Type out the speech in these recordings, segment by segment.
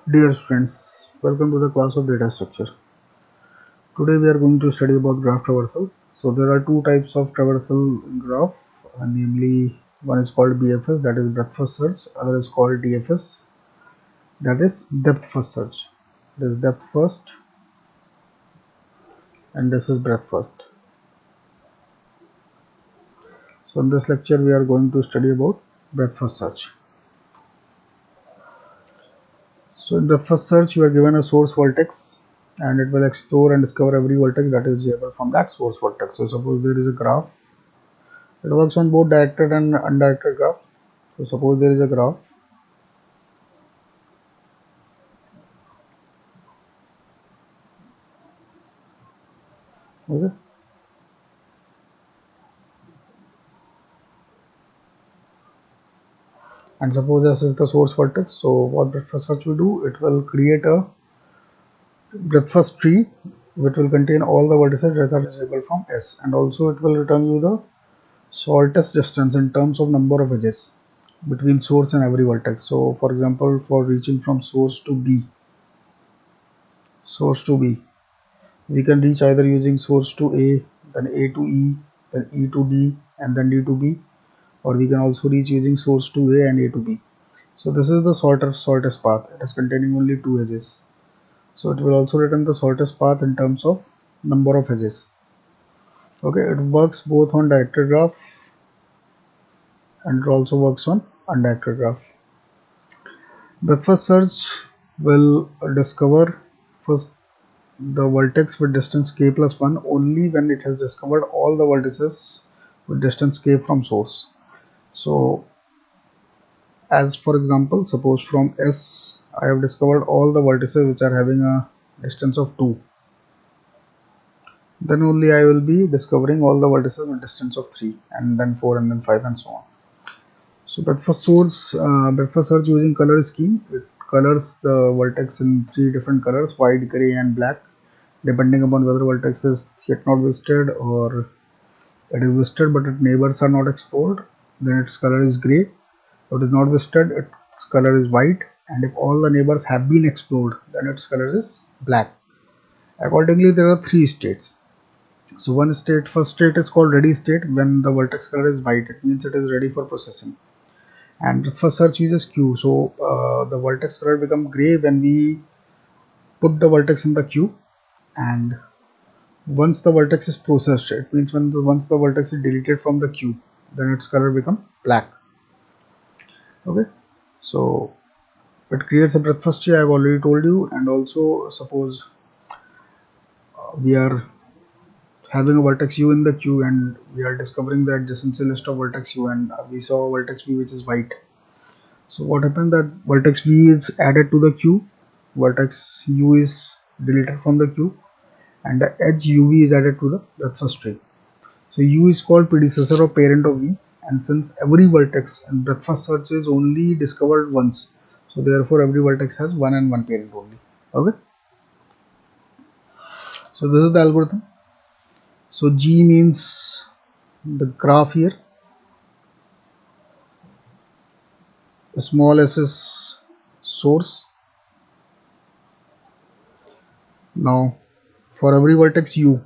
Dear friends, welcome to the class of data structure. Today we are going to study about graph traversal. So there are two types of traversal in graph, namely one is called BFS, that is breadth first search, other is called DFS, that is depth first search. This is depth first and this is breadth first. So in this lecture we are going to study about breadth first search. So in the first search you are given a source vertex and it will explore and discover every vertex that is visible from that source vertex. So suppose there is a graph. It works on both directed and undirected graph. So suppose there is a graph. Okay. And suppose this is the source vertex. So what breadth first search will do? It will create a breadth first tree which will contain all the vertices that are visible from S, and also it will return you the shortest distance in terms of number of edges between source and every vertex. So for example, for reaching from source to B, we can reach either using source to A, then A to E, then E to D, and then D to B, or we can also reach using source to A and A to B. So this is the shortest path. It is containing only two edges. So it will also return the shortest path in terms of number of edges. Okay, it works both on directed graph and it also works on undirected graph. The first search will discover first the vertex with distance k plus 1 only when it has discovered all the vertices with distance k from source. So as for example, suppose from S I have discovered all the vertices which are having a distance of 2, then only I will be discovering all the vertices with distance of 3 and then 4 and then 5 and so on. So breadth first search using color scheme, it colors the vertex in 3 different colors, white, gray and black, depending upon whether vertex is yet not visited or it is visited but its neighbors are not explored, then its color is gray. If it is not visited, its color is white, and if all the neighbors have been explored, then its color is black. Accordingly, there are 3 states. So first state is called ready state. When the vertex color is white, it means it is ready for processing. And first search uses queue. So the vertex color becomes gray when we put the vertex in the queue, and once the vertex is processed, it means once the vertex is deleted from the queue, then its color becomes black. Okay, so it creates a breadth first tree, I have already told you. And also suppose we are having a vertex u in the queue and we are discovering the adjacency list of vertex u, and we saw vertex v which is white. So what happens, that vertex v is added to the queue, vertex u is deleted from the queue, and the edge uv is added to the breadth first tree. So u is called predecessor or parent of v, and since every vertex in breadth first search is only discovered once, so therefore every vertex has one and one parent only. Okay, so this is the algorithm. So G means the graph here, small s is source. Now for every vertex u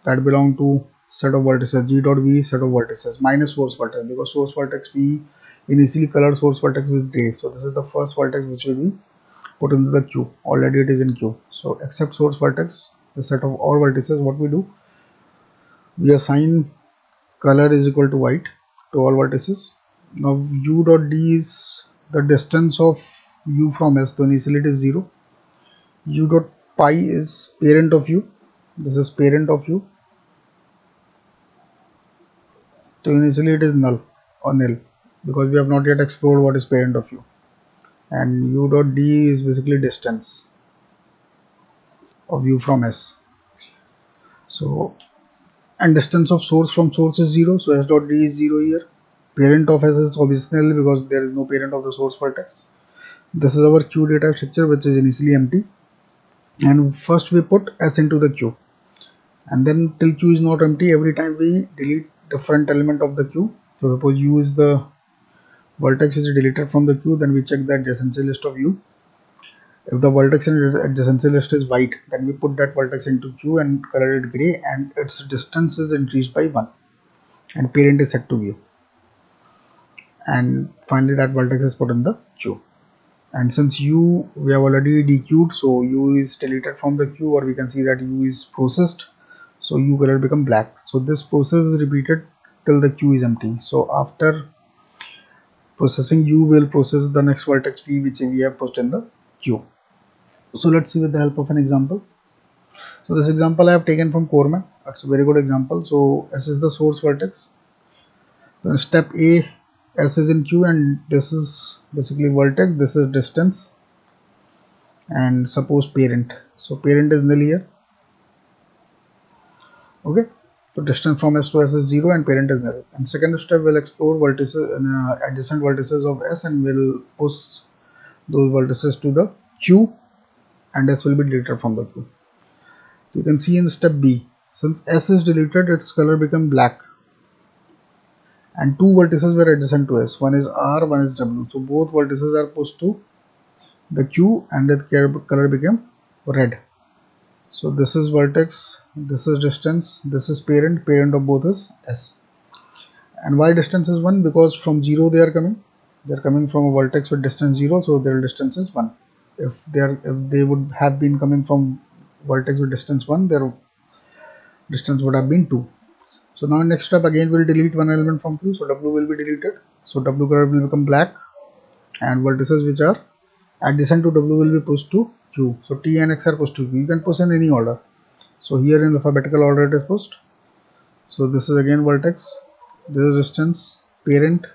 that belong to set of vertices, G dot V set of vertices minus source vertex, because source vertex we initially color source vertex with gray. So this is the first vertex which will be put into the queue. Already it is in queue. So except source vertex, the set of all vertices, what we do, we assign color is equal to white to all vertices. Now u dot d is the distance of u from S, so initially it is 0. U dot pi is parent of u, this is parent of u, so initially it is null or nil because we have not yet explored what is parent of u. And u dot d is basically distance of u from S. So, and distance of source from source is 0, so S dot d is 0 here. Parent of S is obviously nil because there is no parent of the source vertex. This is our queue data structure which is initially empty, and first we put S into the queue, and then till queue is not empty, every time we delete different element of the queue. So suppose u is the vertex is deleted from the queue, then we check the adjacency list of u, If the vertex in adjacency list is white, then we put that vertex into Q and color it gray, and its distance is increased by 1 and parent is set to view. And finally that vertex is put in the queue. And since U we have already dequeued, so U is deleted from the queue, or we can see that U is processed, so U color become black. So this process is repeated till the queue is empty. So after processing, U will process the next vertex P which we have pushed in the queue. So let's see with the help of an example. So this example I have taken from Coreman. It's a very good example. So S is the source vertex. Then step A, S is in Q, and this is basically vertex, this is distance, and suppose parent. So parent is nil here. Okay. So distance from S to S is 0 and parent is nil. And second step will explore vertices, adjacent vertices of S, and will push those vertices to the Q, and S will be deleted from the Q. You can see in step B, since S is deleted, its color become black, and two vertices were adjacent to S. One is R, one is W. So both vertices are pushed to the Q, and that color became red. So this is vertex, this is distance, this is parent, parent of both is S. And why distance is 1? Because from 0 they are coming from a vertex with distance 0, so their distance is 1. If they would have been coming from vertex with distance 1, their distance would have been 2. So now next step, again we'll delete one element from Q, so W will be deleted. So W color will become black, and vertices which are adjacent to W will be pushed to Q. So T and X are pushed to Q. You can push in any order. So here in alphabetical order it is pushed. So this is again vertex, this is distance, parent.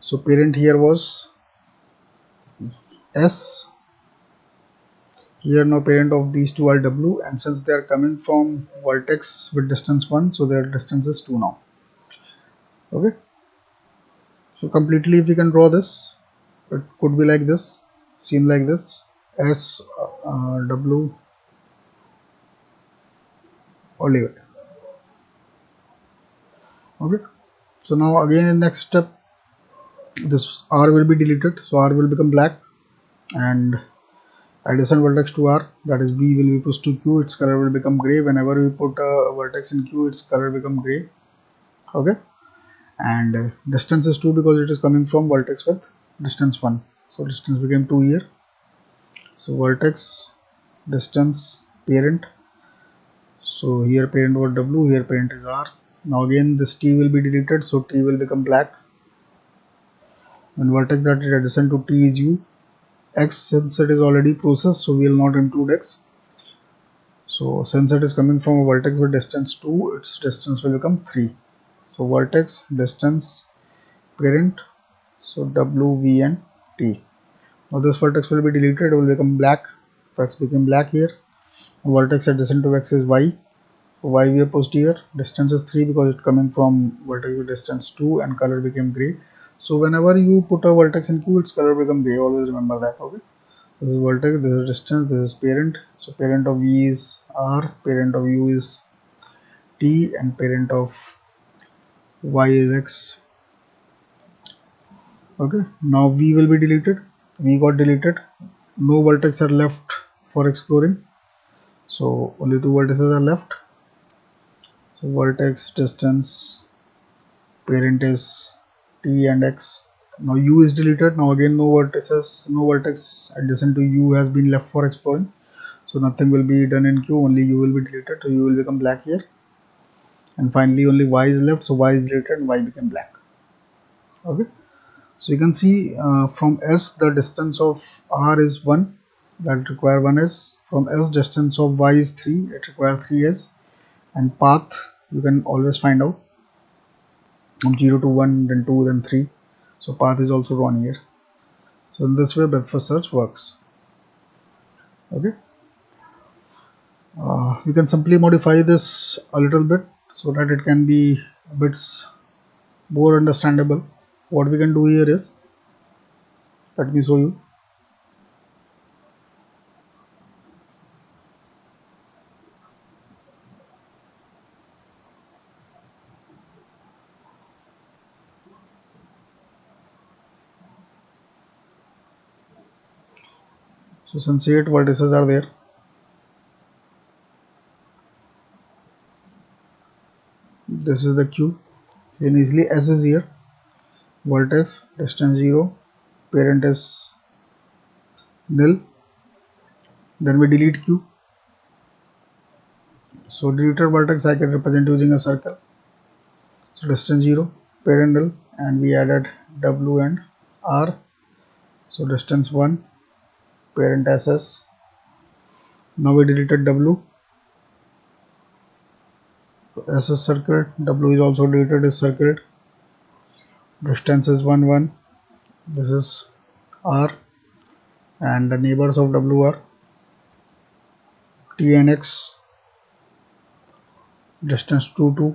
So parent here was S. Here now parent of these two are W, and since they are coming from vertex with distance 1, so their distance is 2 now. Okay. So completely if we can draw this, it could be like this, seen like this, S, W, or leave it. Okay. So now again in next step, this R will be deleted, so R will become black, and adjacent vertex to R, that is B, will be pushed to Q, its color will become gray. Whenever we put a vertex in Q, its color become gray. Okay. And distance is 2 because it is coming from vertex with distance 1, so distance became 2 here. So vertex, distance, parent. So here parent was W, here parent is R. Now again this T will be deleted, so T will become black. And vertex that is adjacent to T is U. X, since it is already processed, so we will not include X. So since it is coming from a vertex with distance 2, its distance will become 3. So vertex, distance, parent, so W, V and T. Now this vertex will be deleted, it will become black. So X became black here. Vertex adjacent to X is Y. So Y we have pushed here. Distance is 3 because it's coming from vertex with distance 2, and color became gray. So whenever you put a vertex in Q, its color become gray. Always remember that. Okay. This is vertex, this is distance, this is parent. So parent of V is R, parent of U is T, and parent of Y is X. Okay. Now V will be deleted. V got deleted. No vertex are left for exploring. So only two vertices are left. So vertex, distance, parent is T and X. Now U is deleted. Now again no vertex adjacent to U has been left for exploring. So nothing will be done in Q, only U will be deleted. So U will become black here. And finally only Y is left. So Y is deleted and Y became black. Okay. So you can see from S the distance of R is 1, that require 1 S. From S distance of Y is 3, it requires 3 S. And path you can always find out from 0 to 1, then 2, then 3. So path is also drawn here. So in this way breadth first search works. Okay. You can simply modify this a little bit so that it can be a bit more understandable. What we can do here is, let me show you. So since 8 vertices are there, this is the Q. You can easily S is here, vertex, distance 0, parent is nil. Then we delete Q. So deleted vertex I can represent using a circle. So distance 0, parent nil, and we added W and R. So distance 1, parent SS. Now we deleted W. So S is circled, W is also deleted, is circled. Distance is 1, 1. This is R, and the neighbors of W are T and X. Distance 2, 2.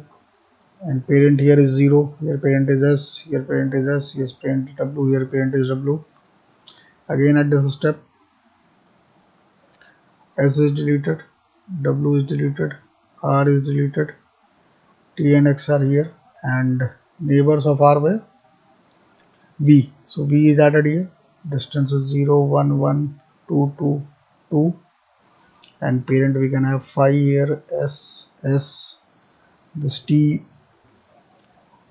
And parent here is 0, here parent is S, here parent is S, here parent is W, here parent is W. Again at this step, S is deleted, W is deleted, R is deleted, T and X are here, and neighbors of R were V. So V is added here, distance is 0, 1, 1, 2, 2, 2, and parent we can have 5 here, S, S. This T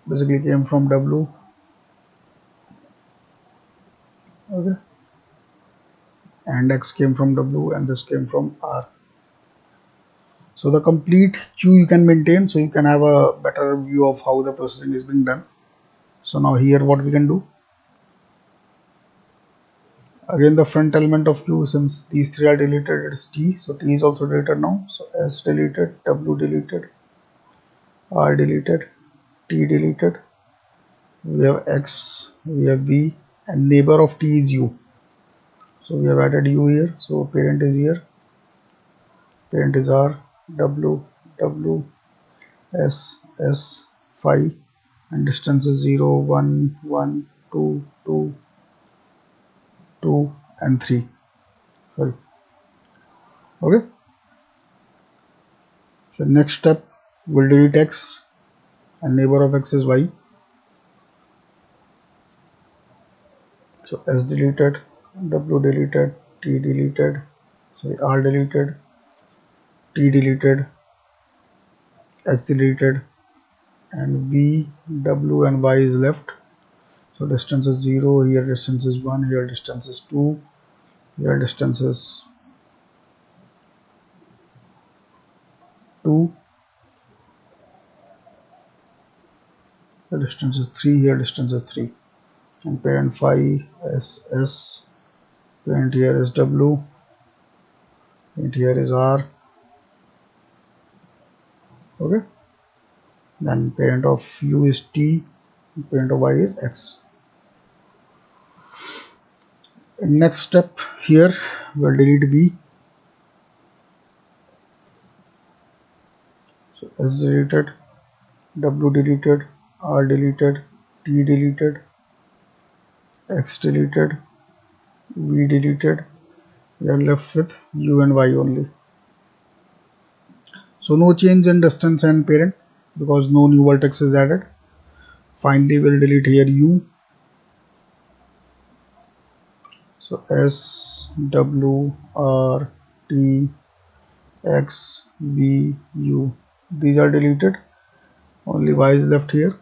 basically came from W. Okay. And X came from W, and this came from R. So the complete queue you can maintain, so you can have a better view of how the processing is being done. So now here what we can do, again the front element of queue, since these three are deleted, it's T, so T is also deleted now. So S deleted, W deleted, R deleted, T deleted, we have X, we have V, and neighbor of T is U. So we have added U here, so parent is here, parent is R, W, W, S, S, 5, and distance is 0, 1, 1, 2, 2, 2, and 3. Sorry. Okay. So next step, we'll delete X, and neighbor of X is Y. So S deleted, W deleted, T deleted, sorry, R deleted, T deleted, X deleted, and V, W, and Y is left. So distance is 0, here distance is 1, here distance is 2, here distance is 2, here distance is 3, here distance is 3, and parent 5, S, S, parent here is W, parent here is R. Okay. Then parent of U is T, parent of Y is X. Next step here, we'll delete V. So S deleted, W deleted, R deleted, T deleted, X deleted, V deleted. We are left with U and Y only. So no change in distance and parent because no new vertex is added. Finally, we'll delete here U. So S, W, R, T, X, V, U. These are deleted. Only Y is left here.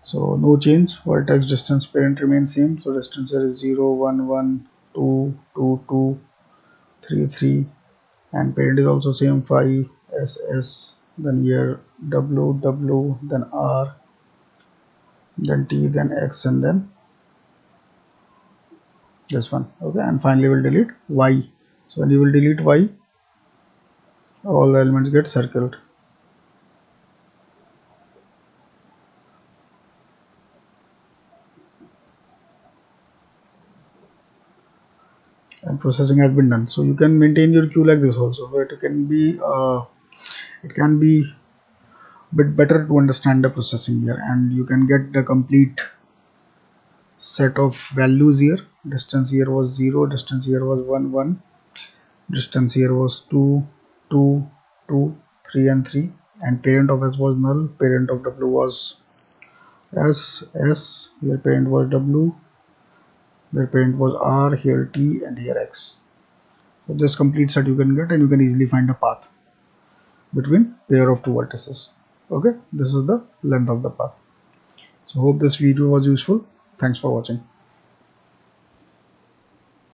So no change. Vertex, distance, parent remains same. So distance here is 0, 1, 1, 2, 2, 2, 3, 3, and parent is also same, 5, S, S, then here W, W, then R, then T, then X, and then this one. Okay, and finally we'll delete Y. So when you will delete Y, all the elements get circled. And processing has been done. So you can maintain your queue like this also, but it can be bit better to understand the processing here, and you can get the complete set of values here. Distance here was 0, distance here was 1, 1, distance here was 2, 2, 2, 3, and 3, and parent of S was null, parent of W was S, S, here parent was W, Their parent was R, here T, and here X. So this complete set you can get, and you can easily find a path between pair of two vertices. Okay, this is the length of the path. So hope this video was useful. Thanks for watching.